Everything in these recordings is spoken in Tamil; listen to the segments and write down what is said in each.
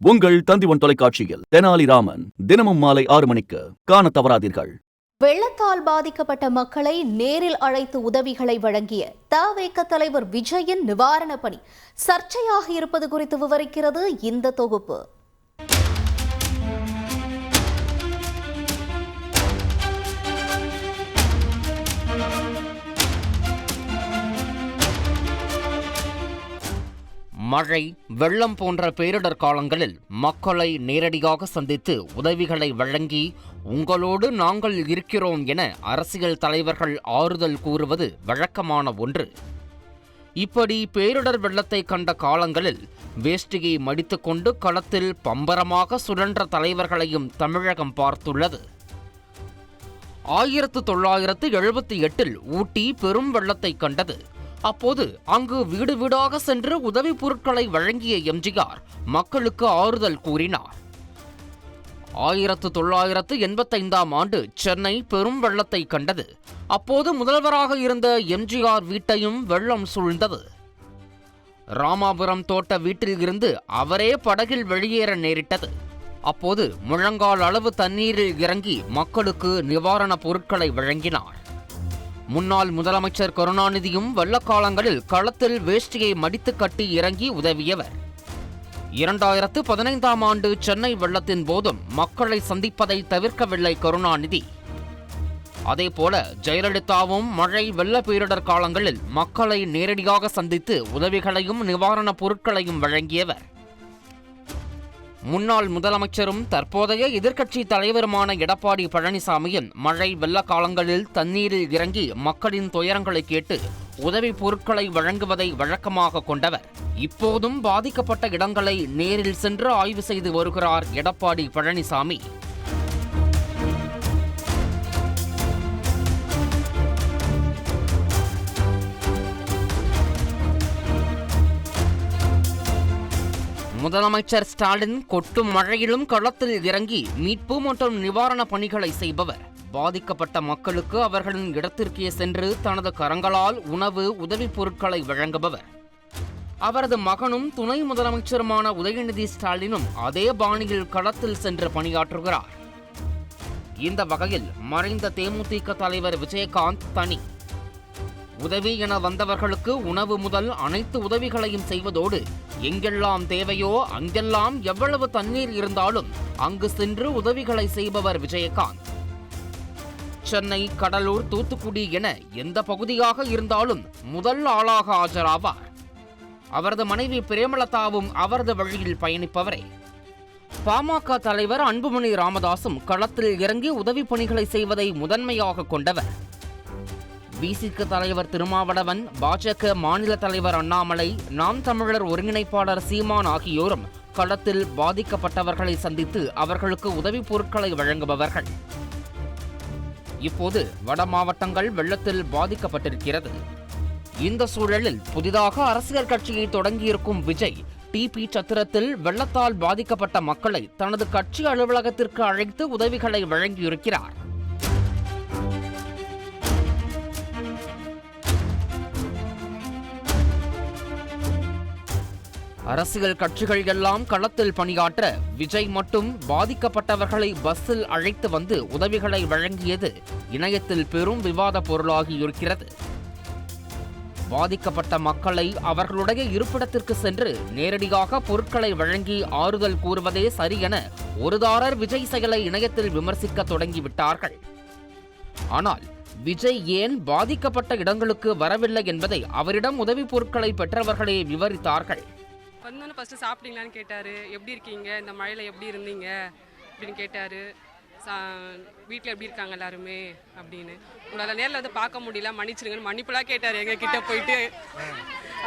உங்கள் தந்திவன் தொலைக்காட்சியில் தெனாலிராமன் தினமும் மாலை 6 மணிக்கு காண தவறாதீர்கள். வெள்ளத்தால் பாதிக்கப்பட்ட மக்களை நேரில் அழைத்து உதவிகளை வழங்கிய தவேக தலைவர் விஜயின் நிவாரண பணி சர்ச்சையாக இருப்பது குறித்து விவரிக்கிறது இந்த தொகுப்பு. மழை, வெள்ளம் போன்ற பேரிடர் காலங்களில் மக்களை நேரடியாக சந்தித்து உதவிகளை வழங்கி உங்களோடு நாங்கள் இருக்கிறோம் என அரசியல் தலைவர்கள் ஆறுதல் கூறுவது வழக்கமான ஒன்று. இப்படி பேரிடர் வெள்ளத்தை கண்ட காலங்களில் வேஷ்டியை மடித்துக்கொண்டு களத்தில் பம்பரமாக சுழன்ற தலைவர்களையும் தமிழகம் பார்த்துள்ளது. 1978 ஊட்டி பெரும் வெள்ளத்தை கண்டது. அப்போது அங்கு வீடு வீடாக சென்று உதவி பொருட்களை வழங்கிய எம்ஜிஆர் மக்களுக்கு ஆறுதல் கூறினார். 1985 சென்னை பெரும் வெள்ளத்தை கண்டது. அப்போது முதல்வராக இருந்த எம்ஜிஆர் வீட்டையும் வெள்ளம் சூழ்ந்தது. ராமாபுரம் தோட்ட வீட்டில் இருந்து அவரே படகில் வெளியேற நேரிட்டது. அப்போது முழங்கால் அளவு தண்ணீரில் இறங்கி மக்களுக்கு நிவாரணப் பொருட்களை வழங்கினார். முன்னாள் முதலமைச்சர் கருணாநிதியும் வெள்ளக்காலங்களில் களத்தில் வேஷ்டியை மடித்து கட்டி இறங்கி உதவியவர். 2015 சென்னை வெள்ளத்தின் போதும் மக்களை சந்திப்பதை தவிர்க்கவில்லை கருணாநிதி. அதேபோல ஜெயலலிதாவும் மழை வெள்ள பேரிடர் காலங்களில் மக்களை நேரடியாக சந்தித்து உதவிகளையும் நிவாரணப் பொருட்களையும் வழங்கியவர். முன்னாள் முதலமைச்சரும் தற்போதைய எதிர்க்கட்சி தலைவருமான எடப்பாடி பழனிசாமியும் மழை வெள்ள காலங்களில் தண்ணீரில் இறங்கி மக்களின் துயரங்களை கேட்டு உதவி பொருட்களை வழங்குவதை வழக்கமாக கொண்டவர். இப்போதும் பாதிக்கப்பட்ட இடங்களை நேரில் சென்று ஆய்வு செய்து வருகிறார் எடப்பாடி பழனிசாமி. முதலமைச்சர் ஸ்டாலின் கொட்டும் மழையிலும் களத்தில் இறங்கி மீட்பு மற்றும் நிவாரண பணிகளை செய்பவர். பாதிக்கப்பட்ட மக்களுக்கு அவர்களின் இடத்திற்கே சென்று தனது கரங்களால் உணவு உதவி பொருட்களை வழங்குபவர். அவரது மகனும் துணை முதலமைச்சருமான உதயநிதி ஸ்டாலினும் அதே பாணியில் களத்தில் சென்று பணியாற்றுகிறார். இந்த வகையில் மறைந்த தேமுதிக தலைவர் விஜயகாந்த் தனி. உதவி என வந்தவர்களுக்கு உணவு முதல் அனைத்து உதவிகளையும் செய்வதோடு எங்கெல்லாம் தேவையோ அங்கெல்லாம் எவ்வளவு தண்ணீர் இருந்தாலும் அங்கு சென்று உதவிகளை செய்பவர் விஜயகாந்த். சென்னை, கடலூர், தூத்துக்குடி என எந்த பகுதியாக இருந்தாலும் முதல் ஆளாக ஆஜராவார். அவரது மனைவி பிரேமலதாவும் அவரது வழியில் பயணிப்பவரே. பாமக தலைவர் அன்புமணி ராமதாசும் களத்தில் இறங்கி உதவி பணிகளை செய்வதை முதன்மையாக கொண்டவர். விசிக தலைவர் திருமாவளவன், பாஜக மாநில தலைவர் அண்ணாமலை, நாம் தமிழர் ஒருங்கிணைப்பாளர் சீமான் ஆகியோரும் களத்தில் பாதிக்கப்பட்டவர்களை சந்தித்து அவர்களுக்கு உதவி பொருட்களை வழங்குபவர்கள். இப்போது வட மாவட்டங்கள் வெள்ளத்தில் பாதிக்கப்பட்டிருக்கிறது. இந்த சூழலில் புதிதாக அரசியல் கட்சியை தொடங்கியிருக்கும் விஜய் டிபி சத்திரத்தில் வெள்ளத்தால் பாதிக்கப்பட்ட மக்களை தனது கட்சி அலுவலகத்திற்கு அழைத்து உதவிகளை வழங்கியிருக்கிறார். அரசியல் கட்சிகள் எல்லாம் களத்தில் பணியாற்ற விஜய் மட்டும் பாதிக்கப்பட்டவர்களை பஸ்ஸில் அழைத்து வந்து உதவிகளை வழங்கியது இணையத்தில் பெரும் விவாத பொருளாகி இருக்கிறது. பாதிக்கப்பட்ட மக்களை அவர்களுடைய இருப்பிடத்திற்கு சென்று நேரடியாக பொருட்களை வழங்கி ஆறுதல் கூறுவதே சரி என ஒருதாரர் விஜய் செயலை இணையத்தில் விமர்சிக்க தொடங்கிவிட்டார்கள். ஆனால் விஜய் ஏன் பாதிக்கப்பட்ட இடங்களுக்கு வரவில்லை என்பதை அவரிடம் உதவி பொருட்களை பெற்றவர்களே விவரித்தார்கள். வந்தோன்னு ஃபஸ்ட்டு சாப்பிட்டீங்களான்னு கேட்டார். எப்படி இருக்கீங்க, இந்த மழையில் எப்படி இருந்தீங்க அப்படின்னு கேட்டார். வீட்டில் எப்படி இருக்காங்க எல்லாருமே அப்படின்னு. உங்களால் நேரில் வந்து பார்க்க முடியல, மன்னிச்சிருங்கன்னு மன்னிப்புலாம் கேட்டார் எங்கள் கிட்டே போயிட்டு.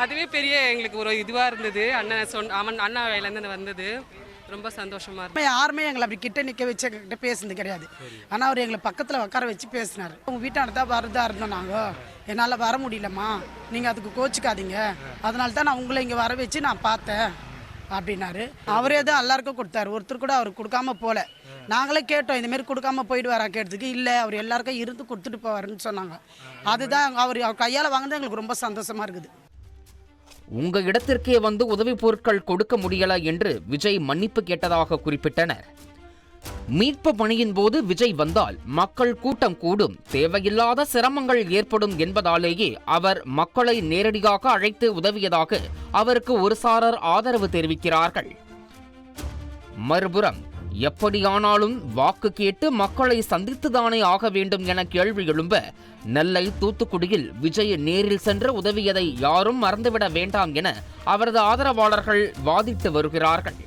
அதுவே பெரிய எங்களுக்கு ஒரு இதுவாக இருந்தது. அண்ணா வேலையிலேருந்து வந்தது ரொம்ப சந்தோஷமாக இருந்தது. யாருமே எங்களை அப்படி கிட்ட நிற்க வச்சு எங்ககிட்ட பேசுனது கிடையாது. ஆனால் அவர் எங்களை பக்கத்தில் உட்கார வச்சு பேசினார். உங்கள் வீட்டாண்ட தான் வரதா இருந்தோம் நாங்கள், என்னால் வர முடியலம்மா, நீங்கள் அதுக்கு கோச்சிக்காதீங்க, அதனால தான் நான் உங்களை இங்கே வர வச்சு நான் பார்த்தேன் அப்படின்னாரு. அவரே தான் எல்லாருக்கும் கொடுத்தாரு, ஒருத்தர் கூட அவருக்கு கொடுக்காம போகல. நாங்களே கேட்டோம் இந்தமாரி கொடுக்காம போயிட்டு வரா கேட்டதுக்கு இல்லை, அவர் எல்லாருக்கும் இருந்து கொடுத்துட்டு போவாருன்னு சொன்னாங்க. அதுதான் அவர் கையால் வாங்கினது எங்களுக்கு ரொம்ப சந்தோஷமாக இருக்குது. உங்க இடத்திற்கே வந்து உதவி பொருட்கள் கொடுக்க முடியல என்று விஜய் மன்னிப்பு கேட்டதாக குறிப்பிட்டனர். மீட்பு பணியின் போது விஜய் வந்தால் மக்கள் கூட்டம் கூடும், தேவையில்லாத சிரமங்கள் ஏற்படும் என்பதாலேயே அவர் மக்களை நேரடியாக அழைத்து உதவியதாக அவருக்கு ஒரு சாரர் ஆதரவு தெரிவிக்கிறார்கள். மறுபுறம் எப்படியானாலும் வாக்கு கேட்டு மக்களை சந்தித்துதானே ஆக வேண்டும் என கேள்வி எழும்ப, நெல்லை, தூத்துக்குடியில் விஜய் நேரில் சென்று உதவியதை யாரும் மறந்துவிட வேண்டாம் என அவரது ஆதரவாளர்கள் வாதிட்டு வருகிறார்கள்.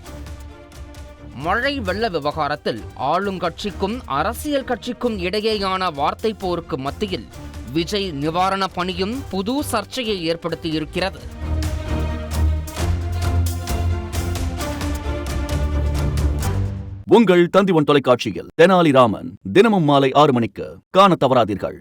மழை வெள்ள விவகாரத்தில் ஆளுங்கட்சிக்கும் அரசியல் கட்சிக்கும் இடையேயான வார்த்தை போருக்கு மத்தியில் விஜய் நிவாரண பணியும் புது சர்ச்சையை ஏற்படுத்தியிருக்கிறது. உங்கள் தந்தி ஒன் தொலைக்காட்சியில் தெனாலிராமன் தினமும் மாலை 6 மணிக்கு காண தவறாதீர்கள்.